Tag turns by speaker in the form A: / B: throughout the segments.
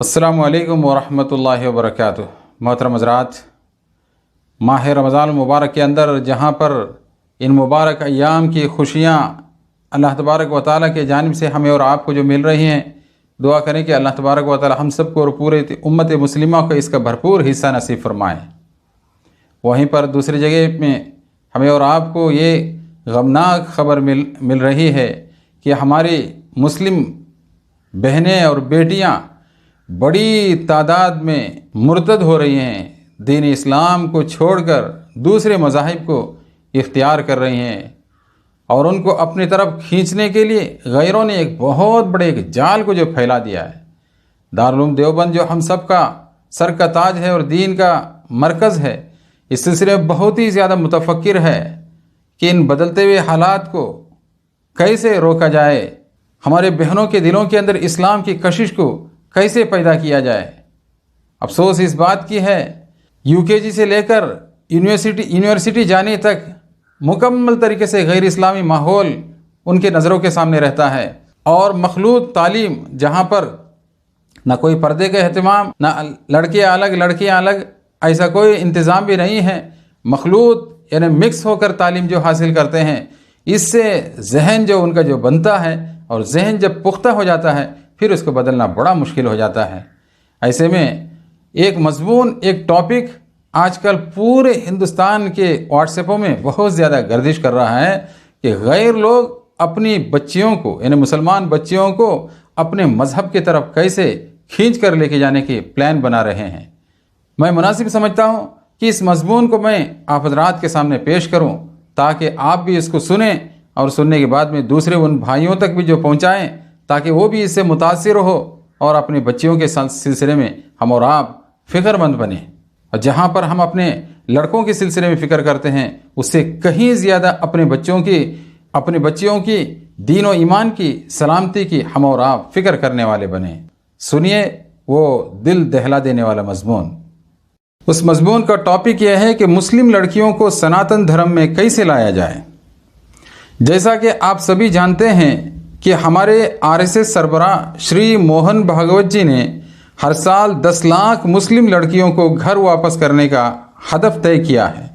A: अस्सलामु अलैकुम वरहमतुल्लाहि वबरकातुह। मोहतरम हज़रात, माह रमज़ान मुबारक के अंदर जहाँ पर इन मुबारक अय्याम की खुशियाँ अल्लाह तबारक व तआला के जानिब से हमें और आपको जो मिल रही हैं, दुआ करें कि अल्लाह तबारक व तआला हम सबको और पूरे उम्मत मुस्लिमा को इसका भरपूर हिस्सा नसीब फरमाए। वहीं पर दूसरी जगह में हमें और आपको ये गमनाक खबर मिल रही है कि हमारी मुस्लिम बहनें और बेटियाँ बड़ी तादाद में मुर्तद हो रही हैं, दीन इस्लाम को छोड़कर दूसरे मज़ाहिब को इख्तियार कर रही हैं और उनको अपनी तरफ खींचने के लिए गैरों ने एक बहुत बड़े एक जाल को जो फैला दिया है। दारुल उलूम देवबंद जो हम सब का सर का ताज है और दीन का मरकज़ है, इस सिलसिले में बहुत ही ज़्यादा मुतफक्किर है कि इन बदलते हुए हालात को कैसे रोका जाए, हमारे बहनों के दिलों के अंदर इस्लाम की कशिश को कैसे पैदा किया जाए। अफसोस इस बात की है, यूकेजी से लेकर यूनिवर्सिटी जाने तक मुकम्मल तरीके से गैर इस्लामी माहौल उनके नज़रों के सामने रहता है और मखलूत तालीम जहाँ पर ना कोई पर्दे का एहतमाम, ना लड़के अलग लड़कियाँ अलग, ऐसा कोई इंतज़ाम भी नहीं है। मखलूत यानी मिक्स होकर तालीम जो हासिल करते हैं, इससे जहन जो उनका जो बनता है और जहन जब पुख्ता हो जाता है फिर उसको बदलना बड़ा मुश्किल हो जाता है। ऐसे में एक मजमून, एक टॉपिक आजकल पूरे हिंदुस्तान के व्हाट्सएपों में बहुत ज़्यादा गर्दिश कर रहा है कि गैर लोग अपनी बच्चियों को यानी मुसलमान बच्चियों को अपने मज़हब की तरफ कैसे खींच कर लेके जाने के प्लान बना रहे हैं। मैं मुनासिब समझता हूँ कि इस मजमून को मैं आप हज़रात के सामने पेश करूँ ताकि आप भी इसको सुने और सुनने के बाद में दूसरे उन भाइयों तक भी जो पहुँचाएँ ताकि वो भी इससे मुतासिर हो और अपने बच्चियों के सिलसिले में हम और आप फ़िक्रमंद बने। और जहाँ पर हम अपने लड़कों के सिलसिले में फ़िक्र करते हैं, उससे कहीं ज़्यादा अपने बच्चियों की दीन और ईमान की सलामती की हम और आप फ़िक्र करने वाले बने। सुनिए वो दिल दहला देने वाला मजमून। उस मजमून का टॉपिक यह है कि मुस्लिम लड़कियों को सनातन धर्म में कैसे लाया जाए। जैसा कि आप सभी जानते हैं कि हमारे आरएसएस सरबराह श्री मोहन भागवत जी ने हर साल 10 लाख मुस्लिम लड़कियों को घर वापस करने का हदफ तय किया है,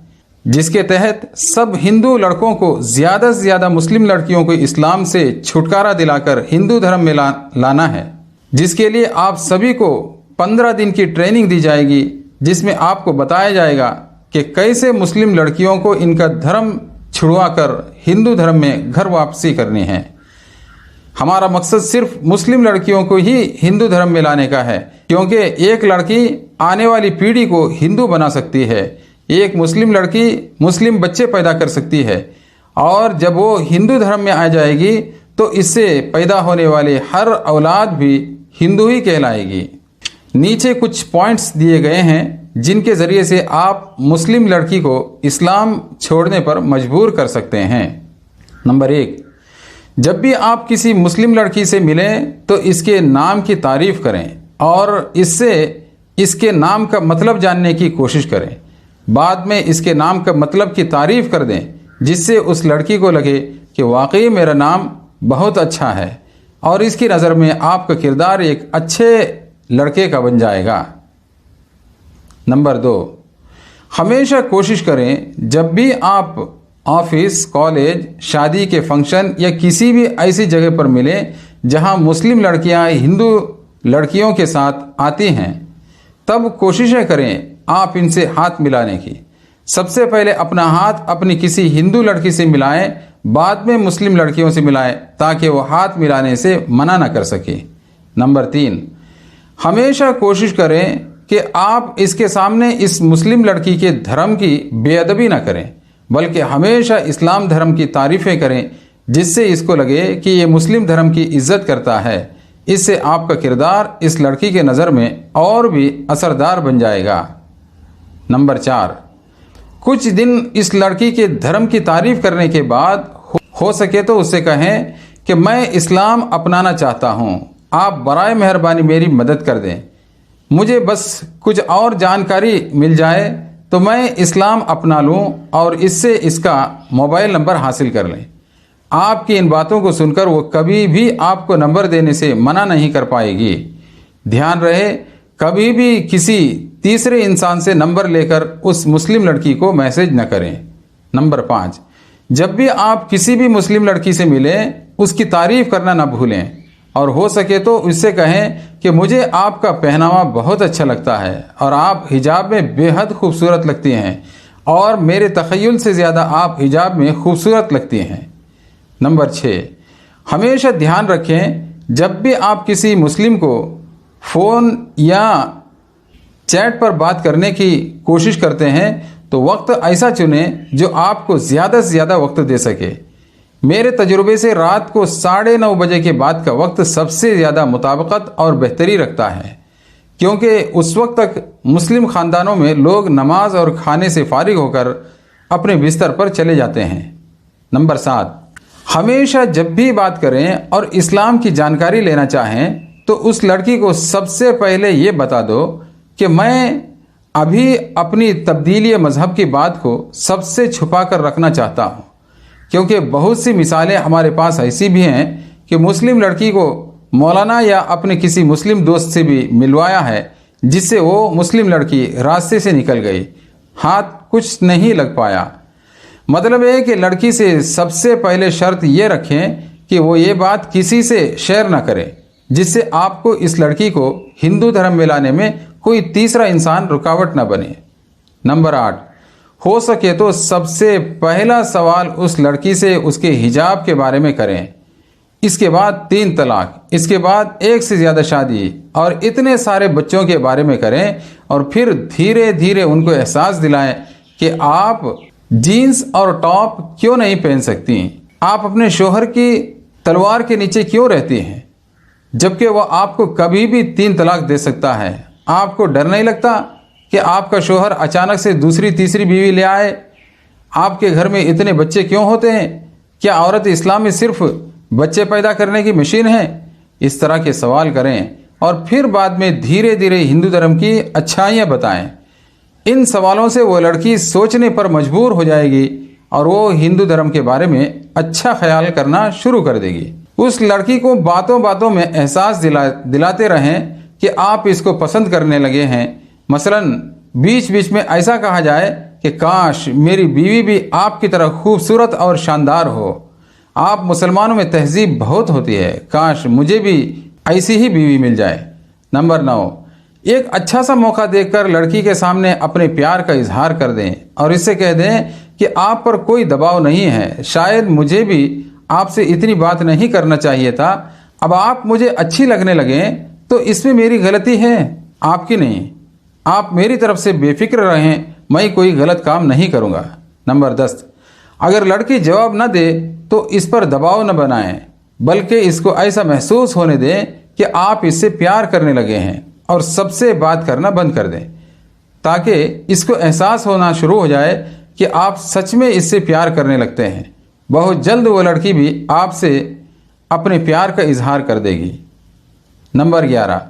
A: जिसके तहत सब हिंदू लड़कों को ज़्यादा से ज़्यादा मुस्लिम लड़कियों को इस्लाम से छुटकारा दिलाकर हिंदू धर्म में लाना है, जिसके लिए आप सभी को 15 दिन की ट्रेनिंग दी जाएगी, जिसमें आपको बताया जाएगा कि कैसे मुस्लिम लड़कियों को इनका धर्म छुड़वाकर हिंदू धर्म में घर वापसी करनी है। हमारा मकसद सिर्फ मुस्लिम लड़कियों को ही हिंदू धर्म में लाने का है, क्योंकि एक लड़की आने वाली पीढ़ी को हिंदू बना सकती है, एक मुस्लिम लड़की मुस्लिम बच्चे पैदा कर सकती है और जब वो हिंदू धर्म में आ जाएगी तो इससे पैदा होने वाले हर औलाद भी हिंदू ही कहलाएगी। नीचे कुछ पॉइंट्स दिए गए हैं जिनके ज़रिए से आप मुस्लिम लड़की को इस्लाम छोड़ने पर मजबूर कर सकते हैं। नंबर 1, जब भी आप किसी मुस्लिम लड़की से मिलें तो इसके नाम की तारीफ़ करें और इसके नाम का मतलब जानने की कोशिश करें। बाद में इसके नाम का मतलब की तारीफ़ कर दें, जिससे उस लड़की को लगे कि वाकई मेरा नाम बहुत अच्छा है और इसकी नज़र में आपका किरदार एक अच्छे लड़के का बन जाएगा। नंबर 2, हमेशा कोशिश करें जब भी आप ऑफिस, कॉलेज, शादी के फंक्शन या किसी भी ऐसी जगह पर मिलें जहां मुस्लिम लड़कियां हिंदू लड़कियों के साथ आती हैं, तब कोशिशें करें आप इनसे हाथ मिलाने की। सबसे पहले अपना हाथ अपनी किसी हिंदू लड़की से मिलाएं, बाद में मुस्लिम लड़कियों से मिलाएं ताकि वो हाथ मिलाने से मना न कर सके। नंबर 3, हमेशा कोशिश करें कि आप इसके सामने इस मुस्लिम लड़की के धर्म की बेअदबी न करें, बल्कि हमेशा इस्लाम धर्म की तारीफ़ें करें, जिससे इसको लगे कि ये मुस्लिम धर्म की इज्जत करता है। इससे आपका किरदार इस लड़की के नज़र में और भी असरदार बन जाएगा। नंबर 4, कुछ दिन इस लड़की के धर्म की तारीफ़ करने के बाद हो सके तो उससे कहें कि मैं इस्लाम अपनाना चाहता हूँ, आप बराए मेहरबानी मेरी मदद कर दें, मुझे बस कुछ और जानकारी मिल जाए तो मैं इस्लाम अपना लूँ और इससे इसका मोबाइल नंबर हासिल कर लें। आपकी इन बातों को सुनकर वो कभी भी आपको नंबर देने से मना नहीं कर पाएगी। ध्यान रहे, कभी भी किसी तीसरे इंसान से नंबर लेकर उस मुस्लिम लड़की को मैसेज न करें। नंबर 5, जब भी आप किसी भी मुस्लिम लड़की से मिलें उसकी तारीफ करना न भूलें और हो सके तो उससे कहें कि मुझे आपका पहनावा बहुत अच्छा लगता है और आप हिजाब में बेहद खूबसूरत लगती हैं और मेरे तख़य्युल से ज़्यादा आप हिजाब में खूबसूरत लगती हैं। नंबर 6, हमेशा ध्यान रखें, जब भी आप किसी मुस्लिम को फ़ोन या चैट पर बात करने की कोशिश करते हैं तो वक्त ऐसा चुनें जो आपको ज़्यादा से ज़्यादा वक्त दे सके। मेरे तजुर्बे से रात को 9:30 बजे के बाद का वक्त सबसे ज़्यादा मुताबिकत और बेहतरी रखता है, क्योंकि उस वक्त तक मुस्लिम ख़ानदानों में लोग नमाज और खाने से फारिग होकर अपने बिस्तर पर चले जाते हैं। नंबर 7, हमेशा जब भी बात करें और इस्लाम की जानकारी लेना चाहें तो उस लड़की को सबसे पहले ये बता दो कि मैं अभी अपनी तब्दीली मज़हब की बात को सबसे छुपा कर रखना चाहता हूँ, क्योंकि बहुत सी मिसालें हमारे पास ऐसी भी हैं कि मुस्लिम लड़की को मौलाना या अपने किसी मुस्लिम दोस्त से भी मिलवाया है, जिससे वो मुस्लिम लड़की रास्ते से निकल गई, हाथ कुछ नहीं लग पाया। मतलब है कि लड़की से सबसे पहले शर्त ये रखें कि वो ये बात किसी से शेयर ना करे, जिससे आपको इस लड़की को हिंदू धर्म में लाने में कोई तीसरा इंसान रुकावट न बने। नंबर 8, हो सके तो सबसे पहला सवाल उस लड़की से उसके हिजाब के बारे में करें, इसके बाद 3 तलाक, इसके बाद 1 से ज़्यादा शादी और इतने सारे बच्चों के बारे में करें और फिर धीरे धीरे उनको एहसास दिलाएं कि आप जीन्स और टॉप क्यों नहीं पहन सकती, आप अपने शोहर की तलवार के नीचे क्यों रहती हैं, जबकि वह आपको कभी भी 3 तलाक दे सकता है। आपको डर नहीं लगता कि आपका शोहर अचानक से दूसरी तीसरी बीवी ले आए? आपके घर में इतने बच्चे क्यों होते हैं? क्या औरत इस्लाम में सिर्फ बच्चे पैदा करने की मशीन है? इस तरह के सवाल करें और फिर बाद में धीरे धीरे हिंदू धर्म की अच्छाइयाँ बताएं। इन सवालों से वो लड़की सोचने पर मजबूर हो जाएगी और वो हिंदू धर्म के बारे में अच्छा ख्याल करना शुरू कर देगी। उस लड़की को बातों बातों में एहसास दिलाते रहें कि आप इसको पसंद करने लगे हैं। मसलन बीच बीच में ऐसा कहा जाए कि काश मेरी बीवी भी आपकी तरह खूबसूरत और शानदार हो। आप मुसलमानों में तहजीब बहुत होती है, काश मुझे भी ऐसी ही बीवी मिल जाए। नंबर 9, एक अच्छा सा मौका देखकर लड़की के सामने अपने प्यार का इजहार कर दें और इससे कह दें कि आप पर कोई दबाव नहीं है, शायद मुझे भी आपसे इतनी बात नहीं करना चाहिए था, अब आप मुझे अच्छी लगने लगें तो इसमें मेरी गलती है, आपकी नहीं। आप मेरी तरफ से बेफिक्र रहें, मैं कोई गलत काम नहीं करूँगा। नंबर 10, अगर लड़की जवाब न दे तो इस पर दबाव न बनाएं, बल्कि इसको ऐसा महसूस होने दें कि आप इससे प्यार करने लगे हैं और सबसे बात करना बंद कर दें, ताकि इसको एहसास होना शुरू हो जाए कि आप सच में इससे प्यार करने लगते हैं। बहुत जल्द वो लड़की भी आपसे अपने प्यार का इजहार कर देगी। नंबर 11,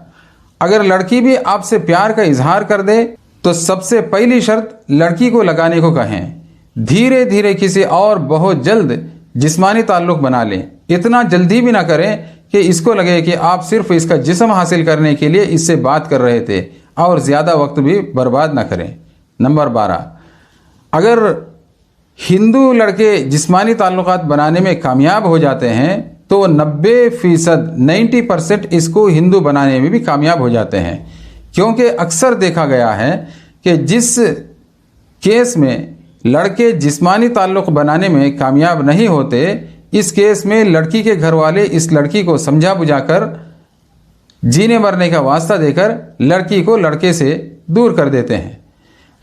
A: अगर लड़की भी आपसे प्यार का इजहार कर दे तो सबसे पहली शर्त लड़की को लगाने को कहें। धीरे धीरे किसी और बहुत जल्द जिस्मानी ताल्लुक बना लें, इतना जल्दी भी ना करें कि इसको लगे कि आप सिर्फ इसका जिस्म हासिल करने के लिए इससे बात कर रहे थे और ज़्यादा वक्त भी बर्बाद ना करें। नंबर 12, अगर हिंदू लड़के जिस्मानी ताल्लुकात बनाने में कामयाब हो जाते हैं तो 90% इसको हिंदू बनाने में भी कामयाब हो जाते हैं, क्योंकि अक्सर देखा गया है कि जिस केस में लड़के जिस्मानी ताल्लुक बनाने में कामयाब नहीं होते, इस केस में लड़की के घर वाले इस लड़की को समझा बुझाकर जीने मरने का वास्ता देकर लड़की को लड़के से दूर कर देते हैं।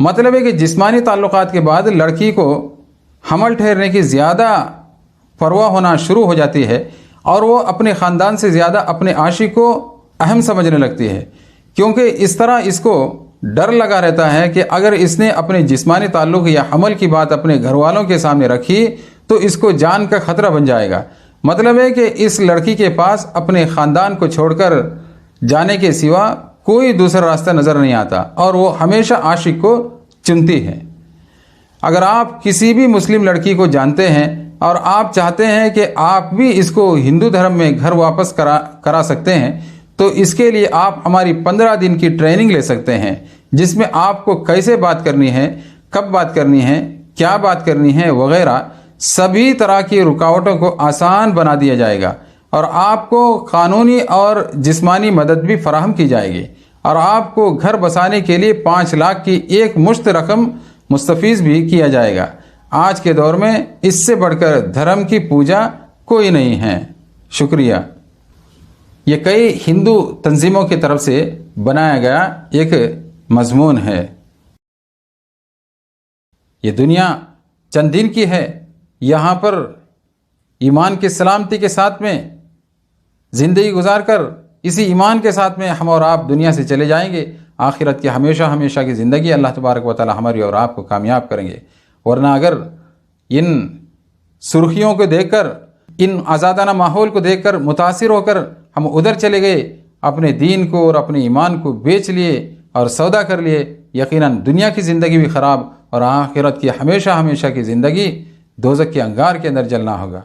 A: मतलब है कि जिस्मानी ताल्लुकात के बाद लड़की को हमल ठहरने की ज़्यादा परवाह होना शुरू हो जाती है और वो अपने ख़ानदान से ज़्यादा अपने आशिक को अहम समझने लगती है, क्योंकि इस तरह इसको डर लगा रहता है कि अगर इसने अपने जिस्मानी ताल्लुक़ या हमल की बात अपने घर वालों के सामने रखी तो इसको जान का ख़तरा बन जाएगा। मतलब है कि इस लड़की के पास अपने ख़ानदान को छोड़कर जाने के सिवा कोई दूसरा रास्ता नज़र नहीं आता और वो हमेशा आशिक को चुनती है। अगर आप किसी भी मुस्लिम लड़की को जानते हैं और आप चाहते हैं कि आप भी इसको हिंदू धर्म में घर वापस करा सकते हैं, तो इसके लिए आप हमारी 15 दिन की ट्रेनिंग ले सकते हैं, जिसमें आपको कैसे बात करनी है, कब बात करनी है, क्या बात करनी है वगैरह सभी तरह की रुकावटों को आसान बना दिया जाएगा और आपको कानूनी और जिस्मानी मदद भी फराहम की जाएगी और आपको घर बसाने के लिए 5 लाख की एक मुश्त रकम मुस्तफीज़ भी किया जाएगा। आज के दौर में इससे बढ़कर धर्म की पूजा कोई नहीं है। शुक्रिया। ये कई हिंदू तंजीमों की तरफ से बनाया गया एक मजमून है। ये दुनिया चंद दिन की है, यहाँ पर ईमान की सलामती के साथ में ज़िंदगी गुजारकर इसी ईमान के साथ में हम और आप दुनिया से चले जाएंगे। आखिरत की हमेशा हमेशा की ज़िंदगी अल्लाह तबारक व तआला हमारी और आपको कामयाब करेंगे। वरना अगर इन सुर्खियों को देखकर, इन आज़ादाना माहौल को देखकर मुतासिर होकर हम उधर चले गए, अपने दीन को और अपने ईमान को बेच लिए और सौदा कर लिए, यकीनन दुनिया की ज़िंदगी भी ख़राब और आखिरत की हमेशा हमेशा की ज़िंदगी दोज़ख के अंगार के अंदर जलना होगा।